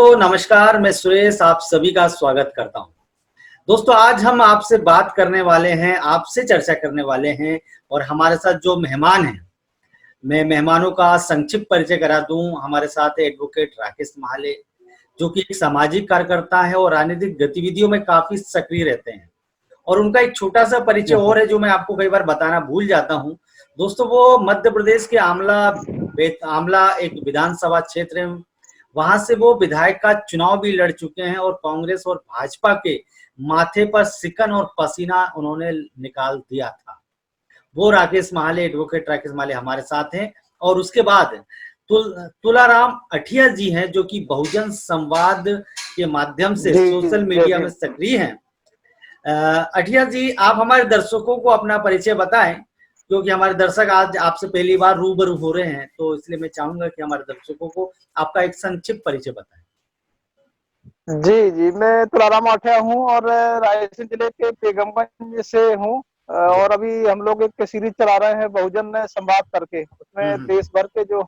दोस्तों नमस्कार, मैं सुरेश आप सभी का स्वागत करता हूं। दोस्तों आज हम आपसे बात करने वाले हैं, आपसे चर्चा करने वाले हैं और हमारे साथ जो मेहमान हैं, मैं मेहमानों का संक्षिप्त परिचय करा दूं। हमारे साथ है एडवोकेट राकेश महाले, जो कि एक सामाजिक कार्यकर्ता है और राजनीतिक गतिविधियों में काफी सक्रिय रहते हैं। और उनका एक छोटा सा परिचय और है जो मैं आपको कई बार बताना भूल जाता हूं। दोस्तों वो मध्य प्रदेश के आमला एक विधानसभा क्षेत्र है, वहां से वो विधायक का चुनाव भी लड़ चुके हैं और कांग्रेस और भाजपा के माथे पर सिकन और पसीना उन्होंने निकाल दिया था। वो राकेश महाले, एडवोकेट राकेश महाले हमारे साथ हैं। और उसके बाद तुलाराम अठिया जी हैं, जो कि बहुजन संवाद के माध्यम से सोशल मीडिया में सक्रिय हैं। अठिया जी, आप हमारे दर्शकों को अपना परिचय बताएं, क्योंकि हमारे दर्शक आज आपसे पहली बार रूबरू हो रहे हैं, तो इसलिए मैं चाहूंगा कि हमारे दर्शकों को आपका एक संक्षिप्त परिचय बताएं। जी, मैं तुलाराम आठिया हूँ और रायसेन जिले के बेगमगंज से हूँ। और अभी हम लोग एक सीरीज चला रहे हैं बहुजन संवाद करके, उसमें देश भर के जो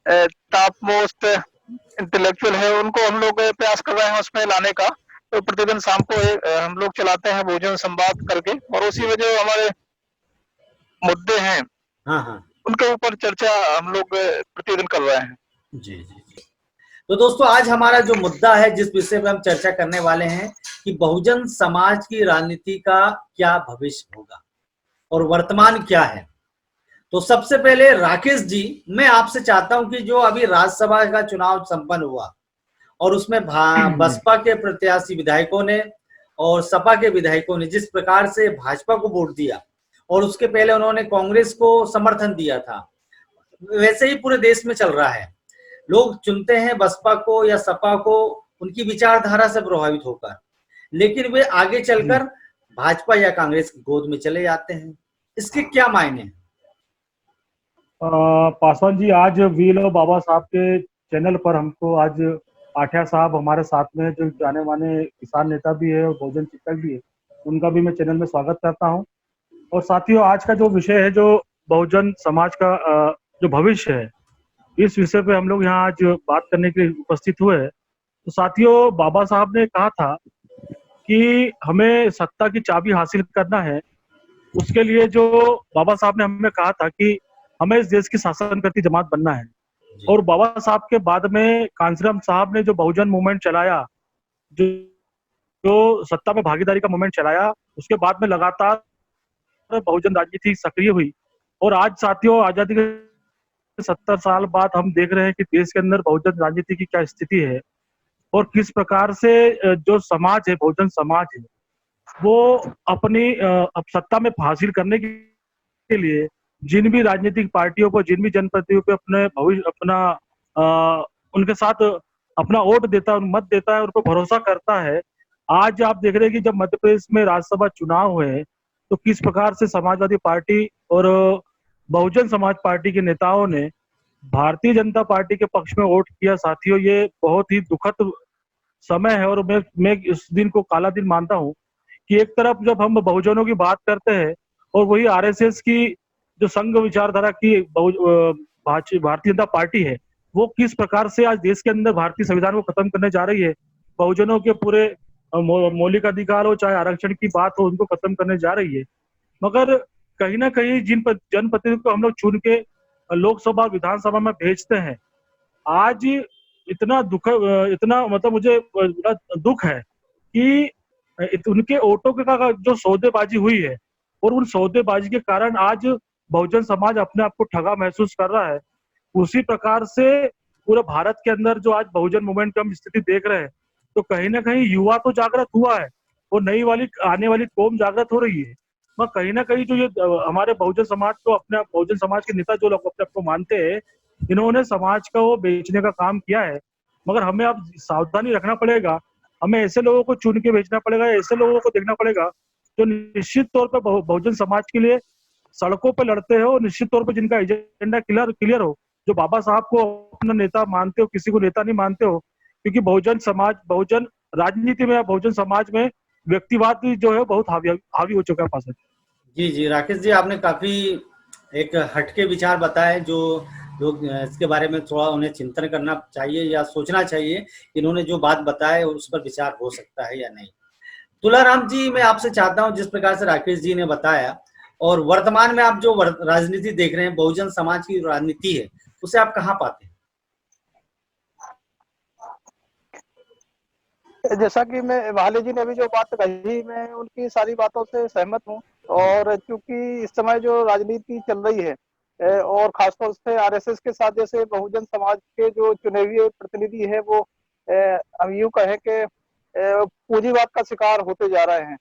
टॉप मोस्ट इंटेलेक्चुअल है उनको हम लोग प्रयास कर रहे हैं उसमें लाने का। तो प्रतिदिन शाम को हम लोग चलाते हैं बहुजन संवाद करके, और उसी में जो हमारे मुद्दे हैं उनके ऊपर चर्चा हम लोग प्रतिदिन कर रहे हैं। जी जी जी। तो दोस्तों आज हमारा जो मुद्दा है, जिस विषय पर हम चर्चा करने वाले हैं कि बहुजन समाज की राजनीति का क्या भविष्य होगा और वर्तमान क्या है। तो सबसे पहले राकेश जी, मैं आपसे चाहता हूं कि जो अभी राज्यसभा का चुनाव संपन्न हुआ और उसमें बसपा के प्रत्याशी विधायकों ने और सपा के विधायकों ने जिस प्रकार से भाजपा को वोट दिया और उसके पहले उन्होंने कांग्रेस को समर्थन दिया था, वैसे ही पूरे देश में चल रहा है। लोग चुनते हैं बसपा को या सपा को उनकी विचारधारा से प्रभावित होकर, लेकिन वे आगे चलकर भाजपा या कांग्रेस की गोद में चले जाते हैं। इसके क्या मायने हैं? पासवान जी, आज वील बाबा साहब के चैनल पर हमको आज आठिया साहब हमारे साथ में है, जो जाने माने किसान नेता भी है और बहुजन चिंतक भी है। उनका भी मैं चैनल में स्वागत करता हूं। और साथियों, आज का जो विषय है, जो बहुजन समाज का जो भविष्य है, इस विषय पे हम लोग यहाँ आज बात करने के लिए उपस्थित हुए हैं। तो साथियों, बाबा साहब ने कहा था कि हमें सत्ता की चाबी हासिल करना है। उसके लिए जो बाबा साहब ने हमें कहा था कि हमें इस देश की शासन करती जमात बनना है। और बाबा साहब के बाद में कांसीराम साहब ने जो बहुजन मूवमेंट चलाया, जो जो सत्ता में भागीदारी का मूवमेंट चलाया, उसके बाद में लगातार बहुजन राजनीति सक्रिय हुई। और आज साथियों, आजादी के 70 साल बाद हम देख रहे हैं कि देश के अंदर बहुजन राजनीति की क्या स्थिति है और किस प्रकार से जो समाज है, बहुजन समाज है, वो अपनी अब सत्ता में हासिल करने के लिए जिन भी राजनीतिक पार्टियों को, जिन भी जनप्रतिनिधियों पे अपने भविष्य उनके साथ अपना वोट देता है, मत देता है, उन पर भरोसा करता है। आज आप देख रहे हैं कि जब मध्य प्रदेश में राज्यसभा चुनाव हुए तो किस प्रकार से समाजवादी पार्टी और बहुजन समाज पार्टी के नेताओं ने भारतीय जनता पार्टी के पक्ष में वोट किया। साथियों, ये बहुत ही दुखद समय है और मैं इस दिन को काला दिन मानता हूँ कि एक तरफ जब हम बहुजनों की बात करते हैं और वही आरएसएस की जो संघ विचारधारा की भारतीय जनता पार्टी है, वो किस प्रकार से आज देश के अंदर भारतीय संविधान को खत्म करने जा रही है, बहुजनों के पूरे मौलिक अधिकार हो, चाहे आरक्षण की बात हो, उनको खत्म करने जा रही है। मगर कहीं ना कहीं जिन जनप्रतिनिधियों को हम लोग चुन के लोकसभा विधानसभा में भेजते हैं, आज इतना मतलब मुझे दुख है कि उनके वोटों का जो सौदेबाजी हुई है और उन सौदेबाजी के कारण आज बहुजन समाज अपने आप को ठगा महसूस कर रहा है। उसी प्रकार से पूरे भारत के अंदर जो आज बहुजन मूवमेंट की हम स्थिति देख रहे हैं, तो कहीं ना कहीं युवा तो जागृत हुआ है और नई वाली आने वाली कौम जागृत हो रही है। मगर कहीं ना कहीं जो ये हमारे बहुजन समाज को, अपने बहुजन समाज के नेता जो लोग अपने आप को मानते हैं, इन्होंने समाज का वो बेचने का काम किया है। मगर हमें अब सावधानी रखना पड़ेगा, हमें ऐसे लोगों को चुन के भेजना पड़ेगा, ऐसे लोगों को देखना पड़ेगा जो निश्चित तौर पर बहुजन समाज के लिए सड़कों पर लड़ते हो, निश्चित तौर पर जिनका एजेंडा क्लियर हो, जो बाबा साहब को अपना नेता मानते हो, किसी को नेता नहीं मानते हो। क्योंकि बहुजन समाज, बहुजन राजनीति में या बहुजन समाज में व्यक्तिवाद जो है बहुत हावी हो चुका है। पास जी जी राकेश जी, आपने काफी एक हटके विचार बताए जो लोग इसके बारे में थोड़ा उन्हें चिंतन करना चाहिए या सोचना चाहिए कि इन्होंने जो बात बताया उस पर विचार हो सकता है या नहीं। तुलाराम जी, मैं आपसे चाहता हूं, जिस प्रकार से राकेश जी ने बताया और वर्तमान में आप जो राजनीति देख रहे हैं, बहुजन समाज की राजनीति है, उसे आप कहाँ पाते हैं? जैसा कि मैं वाले जी ने अभी जो बात कही, मैं उनकी सारी बातों से सहमत हूँ। और क्योंकि इस समय जो राजनीति चल रही है और खासतौर से आरएसएस के साथ, जैसे बहुजन समाज के जो चुने हुए प्रतिनिधि है वो हम यूं कहें कि पूंजीवाद का शिकार होते जा रहे हैं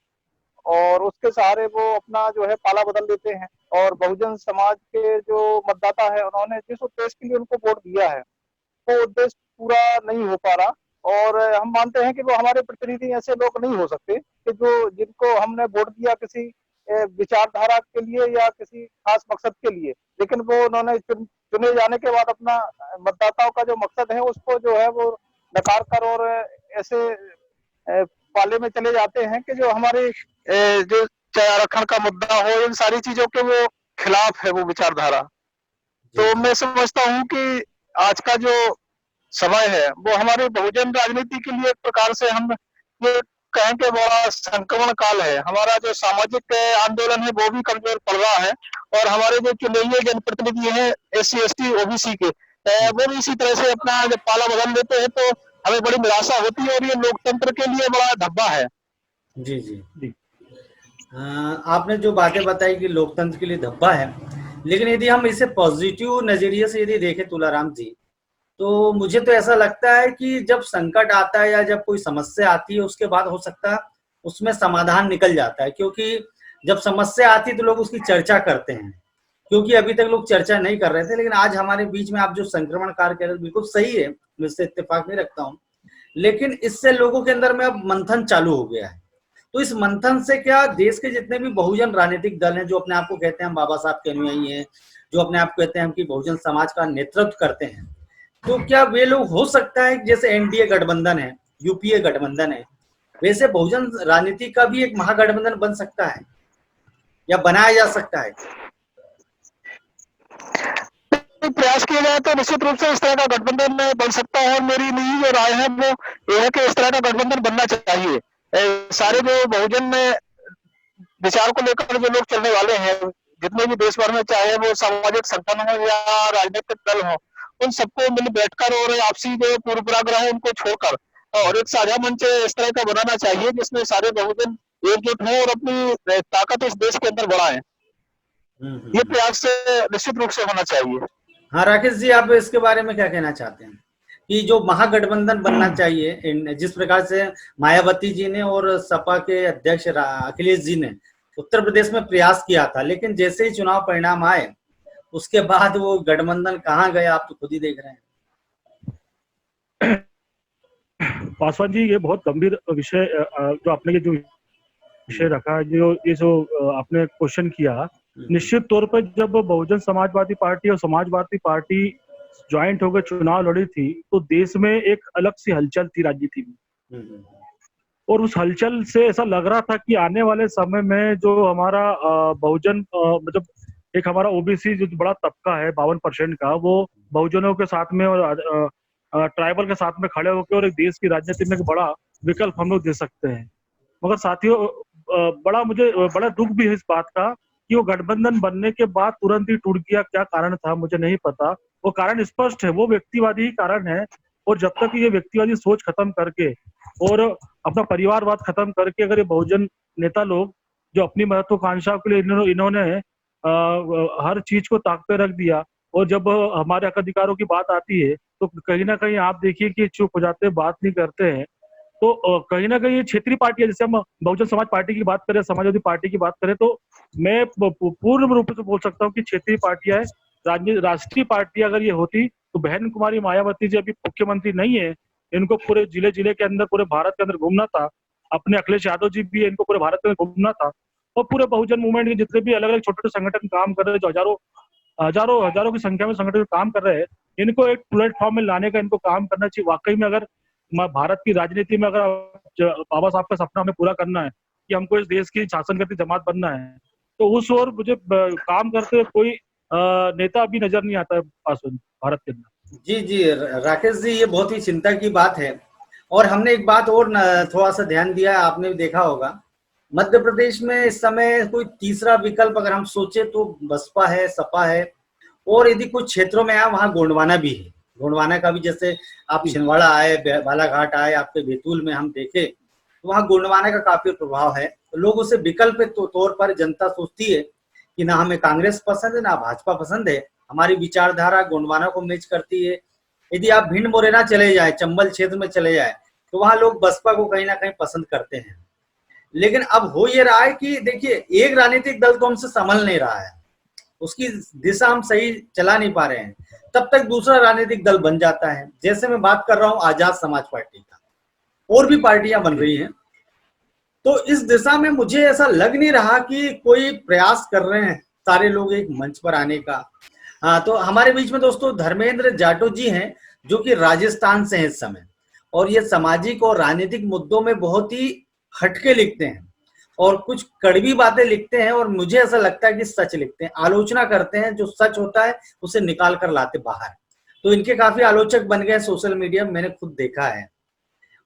और उसके सहारे वो अपना जो है पाला बदल देते हैं। और बहुजन समाज के जो मतदाता है, उन्होंने जिस उद्देश्य के लिए उनको वोट दिया है वो उद्देश्य पूरा नहीं हो पा रहा। और हम मानते हैं कि वो हमारे प्रतिनिधि ऐसे लोग नहीं हो सकते कि जो जिनको हमने वोट दिया किसी विचारधारा के लिए या किसी खास मकसद के लिए, लेकिन वो उन्होंने चुने जाने के बाद अपना मतदाताओं का जो मकसद है उसको जो है वो नकार कर और ऐसे पाले में चले जाते हैं कि जो हमारे जो आरक्षण का मुद्दा हो, इन सारी चीजों के वो खिलाफ है वो विचारधारा। तो मैं समझता हूँ कि आज का जो समय है वो हमारे बहुजन राजनीति के लिए एक प्रकार से हम ये कहें कि बड़ा संक्रमण काल है। हमारा जो सामाजिक आंदोलन है वो भी कमजोर पड़ रहा है और हमारे जो चुने हुए जनप्रतिनिधि हैं SC ST OBC के, वो भी इसी तरह से अपना जब पाला बदल देते हैं तो हमें बड़ी निराशा होती है और ये लोकतंत्र के लिए बड़ा धब्बा है। जी जी जी। आपने जो बातें बताई कि लोकतंत्र के लिए धब्बा है, लेकिन यदि हम इसे पॉजिटिव नजरिए से यदि देखें तुलाराम जी, तो मुझे तो ऐसा लगता है कि जब संकट आता है या जब कोई समस्या आती है उसके बाद हो सकता है उसमें समाधान निकल जाता है, क्योंकि जब समस्या आती है तो लोग उसकी चर्चा करते हैं, क्योंकि अभी तक लोग चर्चा नहीं कर रहे थे। लेकिन आज हमारे बीच में आप जो संक्रमण कार्य कर रहे हैं बिल्कुल सही है, मैं इससे इत्तेफाक नहीं रखता हूँ, लेकिन इससे लोगों के अंदर में अब मंथन चालू हो गया है। तो इस मंथन से क्या देश के जितने भी बहुजन राजनीतिक दल हैं, जो अपने आप को कहते हैं हम बाबा साहब के अनुयायी हैं, जो अपने आप को कहते हैं हम कि बहुजन समाज का नेतृत्व करते हैं, तो क्या वे लोग हो सकता है जैसे NDA गठबंधन है, UPA गठबंधन है, वैसे बहुजन राजनीति का भी एक महागठबंधन बन सकता है या बनाया जा सकता है? प्रयास किया जाए तो निश्चित रूप से इस तरह का गठबंधन बन सकता है और मेरी निजी जो राय है वो ये है कि इस तरह का गठबंधन बनना चाहिए। सारे जो बहुजन विचार को लेकर जो लोग चलने वाले हैं जितने भी देश भर में, चाहे वो सामाजिक संगठन हो या राजनीतिक दल हो, उन सबको मिल बैठकर और आपसी जो पूर्वाग्रह है उनको छोड़कर और एक साझा मंच इस तरह का बनाना चाहिए जिसमें सारे बहुजन एकजुट हों और अपनी ताकत इस देश के अंदर बढ़ाएं। ये प्रयास निश्चित रूप से होना चाहिए। हाँ राकेश जी, आप इसके बारे में क्या कहना चाहते हैं कि जो महागठबंधन बनना चाहिए, जिस प्रकार से मायावती जी ने और सपा के अध्यक्ष अखिलेश जी ने उत्तर प्रदेश में प्रयास किया था, लेकिन जैसे ही चुनाव परिणाम आए उसके बाद वो गठबंधन कहाँ गया, आप तो खुद ही देख रहे हैं। पासवान जी, ये बहुत गंभीर विषय जो आपने ये जो विषय रखा, जो ये जो आपने क्वेश्चन किया, निश्चित तौर पर जब बहुजन समाजवादी पार्टी और समाजवादी पार्टी ज्वाइंट होकर चुनाव लड़ी थी तो देश में एक अलग सी हलचल थी राजनीति में, और उस हलचल से ऐसा लग रहा था कि आने वाले समय में जो हमारा बहुजन मतलब एक हमारा OBC जो बड़ा तबका है 52% का, वो बहुजनों के साथ में और ट्राइबल के साथ में खड़े होकर और एक देश की राजनीति में एक बड़ा विकल्प हम लोग दे सकते हैं। मगर साथियों, मुझे बड़ा दुख भी है इस बात का कि वो गठबंधन बनने के बाद तुरंत ही टूट गया। क्या कारण था मुझे नहीं पता, वो कारण स्पष्ट है, वो व्यक्तिवादी ही कारण है। और जब तक ये व्यक्तिवादी सोच खत्म करके और अपना परिवारवाद खत्म करके अगर ये बहुजन नेता लोग जो अपनी महत्वाकांक्षा के लिए इन्होंने हर चीज को ताक पे रख दिया, और जब हमारे हक अधिकारों की बात आती है तो कहीं ना कहीं आप देखिए कि चुप हो जाते हैं, बात नहीं करते हैं। तो कहीं ना कहीं ये क्षेत्रीय पार्टी है, जैसे हम बहुजन समाज पार्टी की बात करें, समाजवादी पार्टी की बात करें, तो मैं पूर्ण रूप से बोल सकता हूँ कि क्षेत्रीय पार्टियां है। राष्ट्रीय पार्टी अगर ये होती तो बहन कुमारी मायावती जी अभी मुख्यमंत्री नहीं है, इनको पूरे जिले जिले के अंदर, पूरे भारत के अंदर घूमना था। अपने अखिलेश यादव जी भी है, इनको पूरे भारत के अंदर घूमना था। और पूरे बहुजन मूवमेंट के जितने भी अलग अलग छोटे छोटे संगठन काम कर रहे हैं, जो हजारों की संख्या में संगठन काम कर रहे हैं, इनको एक प्लेटफॉर्म में लाने का इनको काम करना चाहिए। वाकई में अगर भारत की राजनीति में अगर बाबा साहब का सपना हमें पूरा करना है कि हमको इस देश की शासन करती जमात बनना है, तो उस ओर मुझे काम करते हुए कोई नेता अभी नजर नहीं आता है पासवान भारत के अंदर। जी जी राकेश जी, ये बहुत ही चिंता की बात है। और हमने एक बात और थोड़ा सा ध्यान दिया है, आपने भी देखा होगा, मध्य प्रदेश में इस समय कोई तीसरा विकल्प अगर हम सोचे तो बसपा है, सपा है, और यदि कुछ क्षेत्रों में आए वहां गोंडवाना भी है। गोंडवाना का भी, जैसे आप छिंदवाड़ा आए, बालाघाट आए, आपके बैतूल में हम देखे तो वहां गोंडवाना का काफी प्रभाव है। तो लोग उसे विकल्प के तौर पर जनता सोचती है कि ना हमें कांग्रेस पसंद है ना भाजपा पसंद है, हमारी विचारधारा गोंडवाना को मैच करती है। यदि आप भिंड मुरैना चले जाए, चंबल क्षेत्र में चले जाए, तो वहां लोग बसपा को कहीं ना कहीं पसंद करते हैं। लेकिन अब हो ये रहा है कि देखिए, एक राजनीतिक दल तो हमसे संभल नहीं रहा है, उसकी दिशा हम सही चला नहीं पा रहे हैं, तब तक दूसरा राजनीतिक दल बन जाता है। जैसे मैं बात कर रहा हूं आजाद समाज पार्टी का, और भी पार्टियां बन रही हैं। तो इस दिशा में मुझे ऐसा लग नहीं रहा कि कोई प्रयास कर रहे हैं सारे लोग एक मंच पर आने का। हाँ, तो हमारे बीच में दोस्तों धर्मेंद्र जाटव जी हैं, जो कि राजस्थान से हैं इस समय, और ये सामाजिक और राजनीतिक मुद्दों में बहुत ही हटके लिखते हैं और कुछ कड़वी बातें लिखते हैं, और मुझे ऐसा लगता है कि सच लिखते हैं, आलोचना करते हैं, जो सच होता है उसे निकाल कर लाते बाहर। तो इनके काफी आलोचक बन गए सोशल मीडिया में, मैंने खुद देखा है।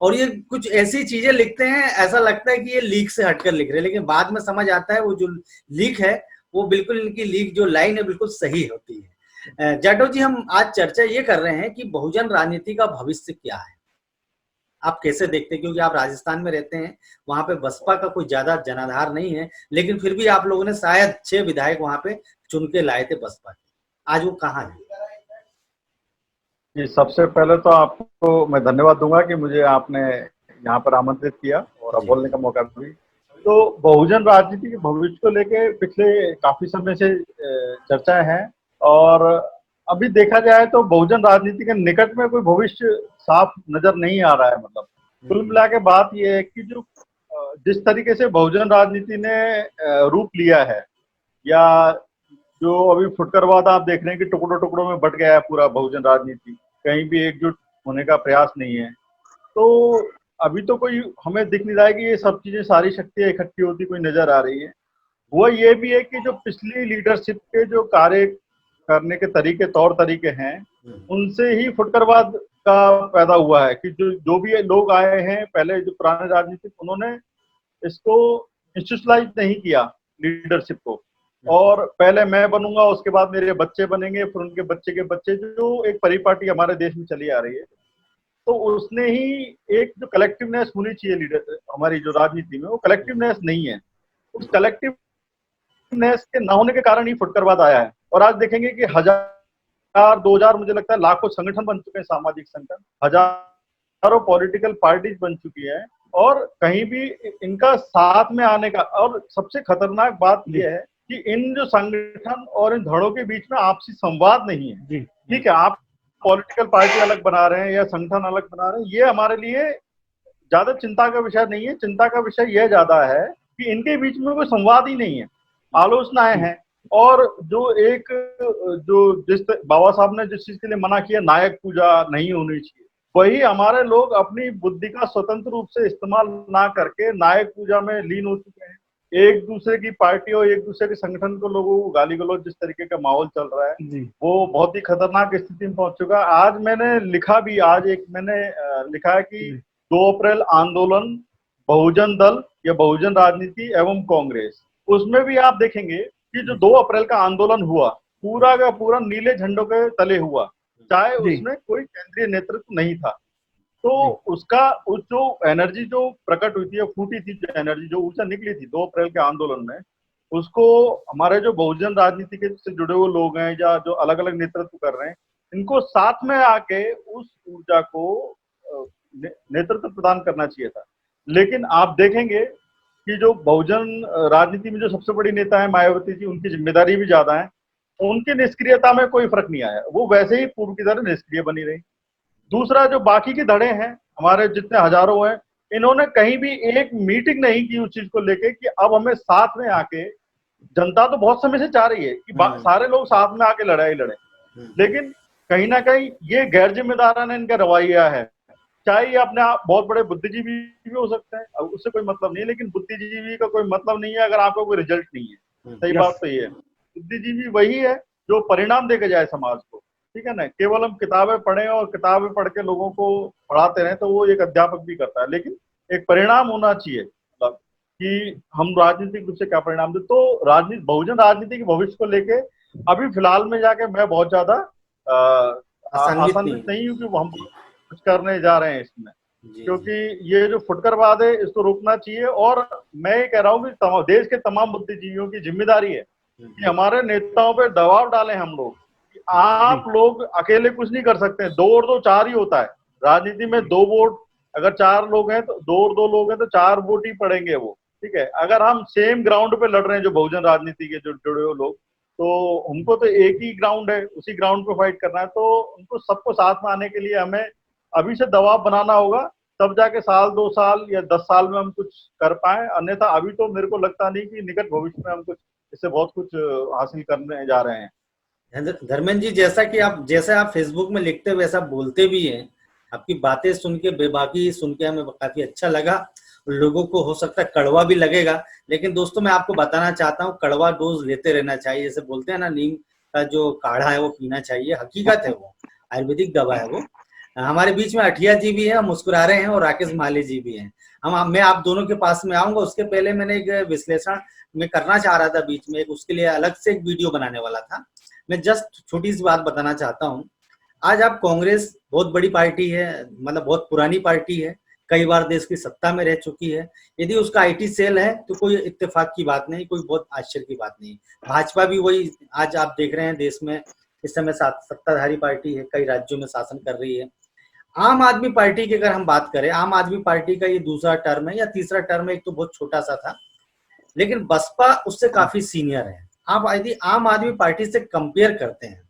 और ये कुछ ऐसी चीजें लिखते हैं, ऐसा लगता है कि ये लीक से हटकर लिख रहे हैं, लेकिन बाद में समझ आता है वो जो लीक है वो बिल्कुल, इनकी लीक जो लाइन है बिल्कुल सही होती है। जाटव जी, हम आज चर्चा ये कर रहे हैं कि बहुजन राजनीति का भविष्य क्या है, आप कैसे देखते हैं? क्योंकि आप राजस्थान में रहते हैं, वहां पे बसपा का कोई ज्यादा जनाधार नहीं है, लेकिन फिर भी आप लोगों ने शायद 6 विधायक वहां पे चुन के लाए थे बसपा के, आज वो कहाँ है? जी, सबसे पहले तो आपको मैं धन्यवाद दूंगा कि मुझे आपने यहाँ पर आमंत्रित किया और बोलने का मौका भी। तो बहुजन राजनीति के भविष्य को लेके पिछले काफी समय से चर्चाएं हैं, और अभी देखा जाए तो बहुजन राजनीति के निकट में कोई भविष्य साफ नजर नहीं आ रहा है। मतलब कुल मिला के बात यह है कि जो जिस तरीके से बहुजन राजनीति ने रूप लिया है, या जो अभी फुटकरवाद आप देख रहे हैं कि टुकड़ों टुकड़ों में बट गया है पूरा बहुजन राजनीति, कहीं भी एकजुट होने का प्रयास नहीं है। तो अभी तो कोई हमें दिख नहीं रहा है कि ये सब चीजें, सारी शक्तियां इकट्ठी होती कोई नजर आ रही है। वो ये भी है कि जो पिछली लीडरशिप के जो कार्य करने के तरीके, तौर तरीके हैं, उनसे ही फुटकरवाद का पैदा हुआ है कि जो भी लोग आए हैं पहले, जो पुराने राजनीतिक, उन्होंने इसको इंस्टीट्यूशनलाइज नहीं किया लीडरशिप को, और पहले मैं बनूंगा, उसके बाद मेरे बच्चे बनेंगे, फिर उनके बच्चे के बच्चे, जो एक परिपाटी हमारे देश में चली आ रही है। तो उसने ही एक जो कलेक्टिवनेस होनी चाहिए लीडर हमारी जो राजनीति में, वो कलेक्टिवनेस नहीं है। उस कलेक्टिवनेस के न होने के कारण ही फुटकरवाद आया है। और आज देखेंगे कि 1000, 2000, मुझे लगता है लाखों संगठन बन चुके हैं, सामाजिक संगठन, हजारों पॉलिटिकल पार्टीज बन चुकी है, और कहीं भी इनका साथ में आने का। और सबसे खतरनाक बात यह है कि इन जो संगठन और इन धड़ों के बीच में आपसी संवाद नहीं है। ठीक है, आप पॉलिटिकल पार्टी अलग बना रहे हैं या संगठन अलग बना रहे हैं, ये हमारे लिए ज्यादा चिंता का विषय नहीं है। चिंता का विषय यह ज्यादा है कि इनके बीच में कोई संवाद ही नहीं है, आलोचनाएं हैं। और जिस बाबा साहब ने जिस चीज के लिए मना किया, नायक पूजा नहीं होनी चाहिए, वही हमारे लोग अपनी बुद्धि का स्वतंत्र रूप से इस्तेमाल ना करके नायक पूजा में लीन हो चुके हैं। एक दूसरे की पार्टी और एक दूसरे के संगठन को लोगों को गाली गलौज, जिस तरीके का माहौल चल रहा है, वो बहुत ही खतरनाक स्थिति में पहुंच चुका है। आज मैंने लिखा भी, मैंने लिखा है कि 2 अप्रैल आंदोलन, बहुजन दल या बहुजन राजनीति एवं कांग्रेस। उसमें भी आप देखेंगे कि जो 2 अप्रैल का आंदोलन हुआ, पूरा का पूरा नीले झंडों के तले हुआ, चाहे उसमें कोई केंद्रीय नेतृत्व नहीं था। तो उसका जो एनर्जी जो प्रकट हुई थी, फूटी थी, जो एनर्जी जो ऊर्जा निकली थी 2 अप्रैल के आंदोलन में, उसको हमारे जो बहुजन राजनीति के से जुड़े हुए लोग हैं या जो अलग अलग नेतृत्व कर रहे हैं, इनको साथ में आके उस ऊर्जा को नेतृत्व प्रदान करना चाहिए था। लेकिन आप देखेंगे कि जो बहुजन राजनीति में जो सबसे बड़ी नेता है मायावती जी, उनकी जिम्मेदारी भी ज्यादा है, उनकी निष्क्रियता में कोई फर्क नहीं आया, वो वैसे ही पूर्व की तरह निष्क्रिय बनी रही। दूसरा, जो बाकी के धड़े हैं हमारे, जितने हजारों हैं, इन्होंने कहीं भी एक मीटिंग नहीं की उस चीज को लेके कि अब हमें साथ में आके, जनता तो बहुत समय से चाह रही है कि सारे लोग साथ में आके लड़ाई लड़े, लेकिन कहीं ना कहीं ये गैर जिम्मेदाराना इनका रवैया है। चाहे ये अपने आप बहुत बड़े बुद्धिजीवी भी हो सकते हैं, अब उससे कोई मतलब नहीं है, लेकिन बुद्धिजीवी का कोई मतलब नहीं है अगर आपको कोई रिजल्ट नहीं है। सही बात तो ये है, बुद्धिजीवी वही है जो परिणाम देके जाए समाज को, ठीक है ना। केवल हम किताबें पढ़ें और किताबें पढ़ के लोगों को पढ़ाते रहें तो वो एक अध्यापक भी करता है, लेकिन एक परिणाम होना चाहिए, मतलब कि हम राजनीतिक रूप से क्या परिणाम दे। तो राजनीति, बहुजन राजनीति के भविष्य को लेके अभी फिलहाल में जाके मैं बहुत ज्यादा आसान्वित नहीं हूँ कि हम कुछ करने जा रहे हैं इसमें, क्योंकि ये जो फुटकरवाद है इसको रोकना चाहिए। और मैं ये कह रहा हूँ कि देश के तमाम बुद्धिजीवियों की जिम्मेदारी है कि हमारे नेताओं पे दबाव डालें हम लोग। आप लोग अकेले कुछ नहीं कर सकते, 2 और 2 4 ही होता है राजनीति में। 2 वोट, अगर 4 लोग हैं तो 2 और 2 लोग हैं तो 4 वोट ही पड़ेंगे वो, ठीक है। अगर हम सेम ग्राउंड पे लड़ रहे हैं, जो बहुजन राजनीति के जो जुड़े हुए लोग, तो उनको तो एक ही ग्राउंड है, उसी ग्राउंड पे फाइट करना है। तो उनको सबको साथ में आने के लिए हमें अभी से दबाव बनाना होगा, तब जाके साल 2 साल या 10 साल में हम कुछ कर पाए। अन्यथा अभी तो मेरे को लगता नहीं कि निकट भविष्य में हम कुछ इससे बहुत कुछ हासिल करने जा रहे हैं। धर्मेंद्र जी, जैसा आप फेसबुक में लिखते हैं वैसा बोलते भी हैं। आपकी बातें सुन के, बेबाकी सुन के हमें काफी अच्छा लगा। लोगों को हो सकता है कड़वा भी लगेगा, लेकिन दोस्तों मैं आपको बताना चाहता हूँ, कड़वा डोज लेते रहना चाहिए। जैसे बोलते हैं ना, नीम का जो काढ़ा है वो पीना चाहिए, हकीकत है, वो आयुर्वेदिक दवा है वो। हमारे बीच में अठिया जी भी है, मुस्कुरा रहे हैं, और राकेश माली जी भी हैं। मैं आप दोनों के पास में आऊंगा। उसके पहले मैंने एक विश्लेषण में करना चाह रहा था बीच में, उसके लिए अलग से एक वीडियो बनाने वाला था। मैं जस्ट छोटी सी बात बताना चाहता हूँ। आज आप कांग्रेस बहुत बड़ी पार्टी है, मतलब बहुत पुरानी पार्टी है, कई बार देश की सत्ता में रह चुकी है। यदि उसका आईटी सेल है तो कोई इत्तेफाक की बात नहीं, कोई बहुत आश्चर्य की बात नहीं। भाजपा भी वही, आज आप देख रहे हैं देश में इस समय सत्ताधारी पार्टी है, कई राज्यों में शासन कर रही है। आम आदमी पार्टी की अगर हम बात करें, आम आदमी पार्टी का ये दूसरा टर्म है या तीसरा टर्म है, एक तो बहुत छोटा सा था, लेकिन बसपा उससे काफी सीनियर है। आप यदि आम आदमी पार्टी से कंपेयर करते हैं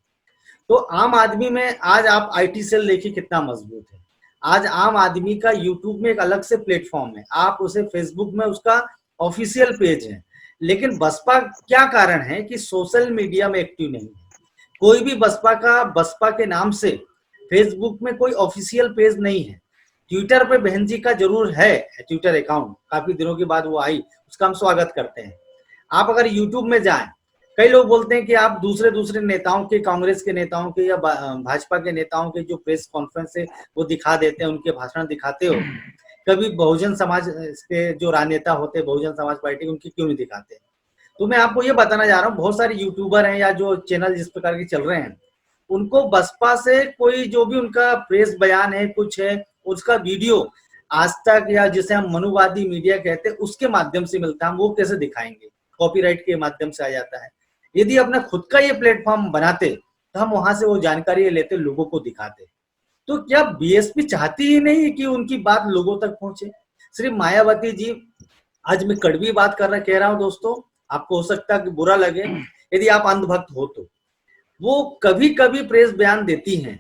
तो आम आदमी में आज आप आईटी सेल देखिए कितना मजबूत है। आज आम आदमी का यूट्यूब में एक अलग से प्लेटफॉर्म है, आप उसे फेसबुक में उसका ऑफिशियल पेज है। लेकिन बसपा क्या कारण है कि सोशल मीडिया में एक्टिव नहीं है। कोई भी बसपा के नाम से फेसबुक में कोई ऑफिशियल पेज नहीं है। ट्विटर पे बहन जी का जरूर है ट्विटर अकाउंट, काफी दिनों के बाद वो आई, उसका हम स्वागत करते हैं। आप अगर यूट्यूब में जाएं, कई लोग बोलते हैं कि आप दूसरे नेताओं के, कांग्रेस के नेताओं के या भाजपा के नेताओं के जो प्रेस कॉन्फ्रेंस है वो दिखा देते हैं, उनके भाषण दिखाते हो, कभी बहुजन समाज के जो राजनेता होते हैं बहुजन समाज पार्टी, उनकी क्यों नहीं दिखाते? तो मैं आपको ये बताना जा रहा हूँ, बहुत सारे यूट्यूबर हैं या जो चैनल जिस प्रकार के चल रहे हैं, उनको बसपा से कोई जो भी उनका प्रेस बयान है, कुछ है, उसका वीडियो आज तक या जिसे हम मनुवादी मीडिया कहते हैं उसके माध्यम से मिलता है। हम वो कैसे दिखाएंगे? कॉपीराइट के माध्यम से आ जाता है। यदि अपना खुद का ये प्लेटफॉर्म बनाते तो हम वहां से वो जानकारी लेते, लोगों को दिखाते। तो क्या बीएसपी चाहती ही नहीं कि उनकी बात लोगों तक पहुंचे? श्री मायावती जी, आज मैं कड़वी बात कह रहा हूं दोस्तों, आपको हो सकता है कि बुरा लगे, यदि आप अंधभक्त हो तो वो कभी कभी प्रेस बयान देती हैं,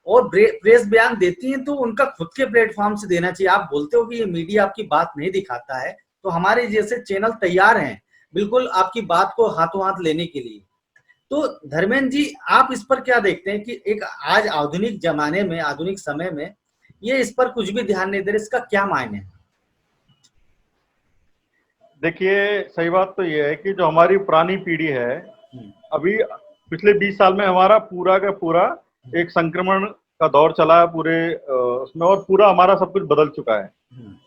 और प्रेस बयान देती हैं तो उनका खुद के प्लेटफॉर्म से देना चाहिए। आप बोलते हो कि ये मीडिया आपकी बात नहीं दिखाता है, तो हमारे जैसे चैनल तैयार हैं बिल्कुल आपकी बात को हाथों हाथ लेने के लिए। तो धर्मेंद्र जी, आप इस पर क्या देखते हैं कि एक आज आधुनिक जमाने में, आधुनिक समय में ये इस पर कुछ भी ध्यान नहीं दे रहे, इसका क्या मायने है? देखिए, सही बात तो ये है कि जो हमारी पुरानी पीढ़ी है, अभी पिछले 20 साल में हमारा पूरा का पूरा एक संक्रमण का दौर चला है पूरे उसमें, और पूरा हमारा सब कुछ बदल चुका है।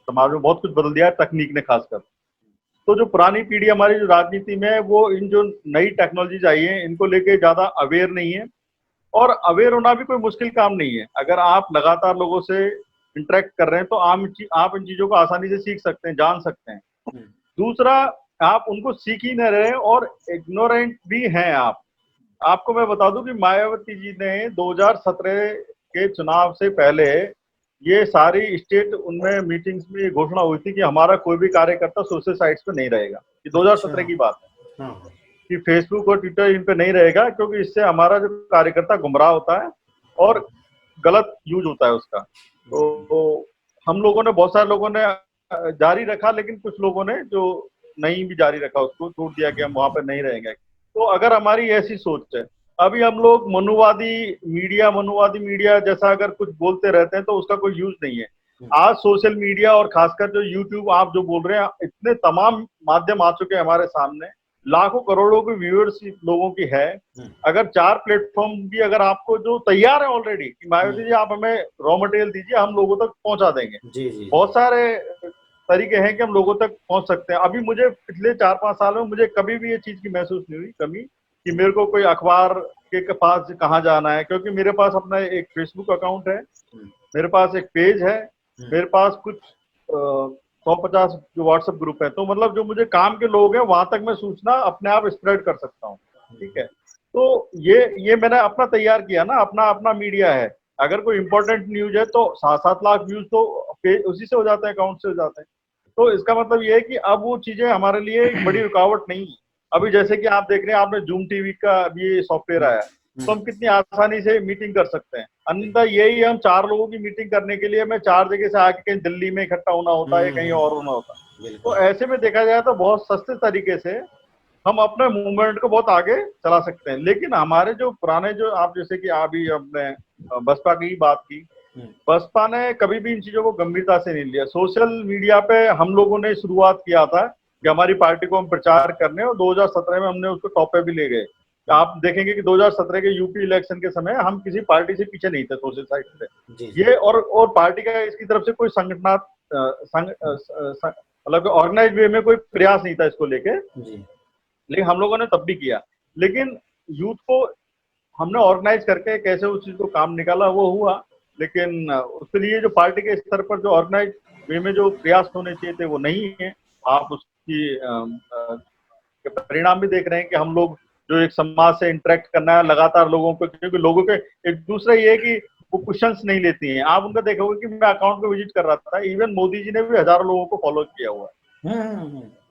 समाज में बहुत कुछ बदल दिया है तकनीक ने खासकर। तो जो पुरानी पीढ़ी हमारी जो राजनीति में है, वो इन जो नई टेक्नोलॉजी आई है इनको लेके ज्यादा अवेयर नहीं है। और अवेयर होना भी कोई मुश्किल काम नहीं है, अगर आप लगातार लोगों से इंटरेक्ट कर रहे हैं तो आप इन चीजों को आसानी से सीख सकते हैं, जान सकते हैं। दूसरा, आप उनको सीख ही नहीं रहे और इग्नोरेंट भी हैं आप। आपको मैं बता दूं कि मायावती जी ने 2017 के चुनाव से पहले ये सारी स्टेट उनमें मीटिंग्स में ये घोषणा हुई थी कि हमारा कोई भी कार्यकर्ता सोशल साइट्स पे नहीं रहेगा। ये 2017 की बात है कि फेसबुक और ट्विटर इन पे नहीं रहेगा, क्योंकि इससे हमारा जो कार्यकर्ता गुमराह होता है और गलत यूज होता है उसका। तो हम लोगों ने, बहुत सारे लोगों ने जारी रखा, लेकिन कुछ लोगों ने जो नहीं भी जारी रखा उसको छोड़ दिया कि हम वहां पर नहीं रहेंगे। तो अगर हमारी ऐसी सोच है, अभी हम लोग मनुवादी मीडिया जैसा अगर कुछ बोलते रहते हैं तो उसका कोई यूज नहीं है। आज सोशल मीडिया और खासकर जो यूट्यूब आप जो बोल रहे हैं, इतने तमाम माध्यम आ चुके हैं हमारे सामने लाखों करोड़ों की व्यूअरशिप लोगों की है। अगर 4 प्लेटफॉर्म की अगर आपको जो तैयार है ऑलरेडी कि मायावती जी आप हमें रॉ मटेरियल दीजिए, हम लोगों तक पहुंचा देंगे। जी जी बहुत सारे तरीके हैं कि हम लोगों तक पहुंच सकते हैं। अभी मुझे पिछले 4-5 साल में मुझे कभी भी ये चीज की महसूस नहीं हुई कमी कि मेरे को कोई अखबार के पास कहाँ जाना है, क्योंकि मेरे पास अपना एक फेसबुक अकाउंट है, मेरे पास एक पेज है, मेरे पास कुछ 150 जो व्हाट्सएप ग्रुप है। तो मतलब जो मुझे काम के लोग हैं वहां तक मैं सूचना अपने आप स्प्रेड कर सकता हूँ। ठीक है, तो ये मैंने अपना तैयार किया ना, अपना मीडिया है। अगर कोई इंपॉर्टेंट न्यूज है तो 7-7 लाख व्यूज तो उसी से हो जाते हैं, अकाउंट से हो जाते हैं। तो इसका मतलब ये है कि अब वो चीजें हमारे लिए एक बड़ी रुकावट नहीं है। अभी जैसे कि आप देख रहे हैं, आपने जूम टीवी का ये सॉफ्टवेयर आया, तो हम कितनी आसानी से मीटिंग कर सकते हैं। अन्यथा यही हम 4 लोगों की मीटिंग करने के लिए मैं 4 जगह से आके कहीं दिल्ली में इकट्ठा होना होता है, कहीं और होना होता है। तो ऐसे में देखा जाए तो बहुत सस्ते तरीके से हम अपने मूवमेंट को बहुत आगे चला सकते हैं। लेकिन हमारे जो पुराने जो आप जैसे कि अभी अपने बसपा की बात की, बसपा ने कभी भी इन चीजों को गंभीरता से नहीं लिया। सोशल मीडिया पे हम लोगों ने शुरुआत किया था कि हमारी पार्टी को हम प्रचार करने, और 2017 में हमने उसको टॉप पे भी ले गए। आप देखेंगे कि 2017 के यूपी इलेक्शन के समय हम किसी पार्टी से पीछे नहीं थे सोशल साइड पे। ये और पार्टी का इसकी तरफ से कोई मतलब ऑर्गेनाइज वे में कोई प्रयास नहीं था इसको लेके, लेकिन हम लोगों ने तब भी किया। लेकिन यूथ को हमने ऑर्गेनाइज करके कैसे उस चीज को काम निकाला वो हुआ, लेकिन उसके लिए जो पार्टी के स्तर पर जो ऑर्गेनाइज वे में जो प्रयास होने चाहिए थे वो नहीं है। आप उसकी परिणाम भी देख रहे हैं कि हम लोग जो एक समाज से इंटरेक्ट करना है लगातार लोगों को, क्योंकि लोगों के एक दूसरा ये है कि वो क्वेश्चंस नहीं लेती हैं। आप उनका देखोगे कि मैं अकाउंट पे विजिट कर रहा था, इवन मोदी जी ने भी हजारों लोगों को फॉलो किया हुआ है।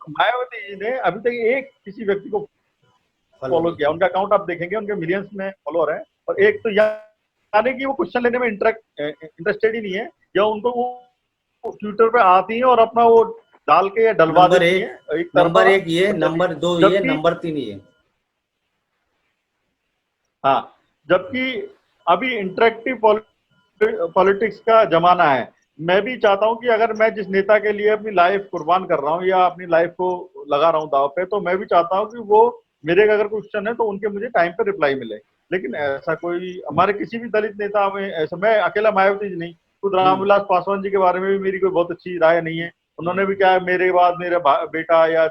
मायावती जी ने अभी तक एक किसी व्यक्ति को फॉलो किया। उनका अकाउंट आप देखेंगे उनके मिलियंस में फॉलोअर है, और एक तो यानी कि वो क्वेश्चन लेने में इंटरेस्टेड ही नहीं है, या उनको वो ट्विटर पे आती है और अपना वो डाल के या डलवा देती है। नंबर 1 ये, नंबर 2 ये, नंबर 3 ये। हाँ, जबकि अभी इंटरेक्टिव पॉलिटिक्स का जमाना है। मैं भी चाहता हूं कि अगर मैं जिस नेता के लिए अपनी लाइफ कुर्बान कर रहा हूं या अपनी लाइफ को लगा रहा हूं दांव पे, तो मैं भी चाहता हूं कि वो मेरे अगर क्वेश्चन है तो उनके मुझे टाइम पे रिप्लाई मिले। लेकिन ऐसा कोई हमारे किसी भी दलित नेता में ऐसा, मैं अकेला मायावती जी नहीं, खुद रामविलास पासवान जी के बारे में भी मेरी कोई बहुत अच्छी राय नहीं है। उन्होंने भी क्या है, मेरे बाद मेरा बेटा या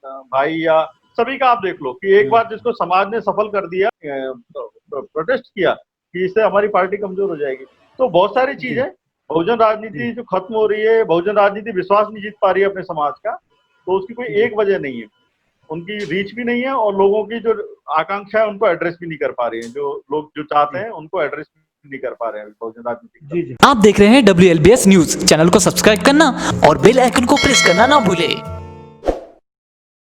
भाई या सभी का आप देख लो कि एक बार जिसको समाज ने सफल कर दिया, प्रोटेस्ट किया कि इससे हमारी पार्टी कमजोर हो जाएगी। तो बहुत सारी चीज है। बहुजन राजनीति जो खत्म हो रही है, बहुजन राजनीति विश्वास नहीं जीत पा रही है अपने समाज का, तो उसकी कोई एक वजह नहीं है। उनकी रीच भी नहीं है, और लोगों की जो आकांक्षा है उनको एड्रेस भी नहीं कर पा रही है। जो लोग जो चाहते हैं उनको एड्रेस नहीं कर पा रहे हैं बहुजन राजनीति। आप देख रहे हैं WLBS न्यूज। चैनल को सब्सक्राइब करना और बेल आइकन को प्रेस करना ना भूले।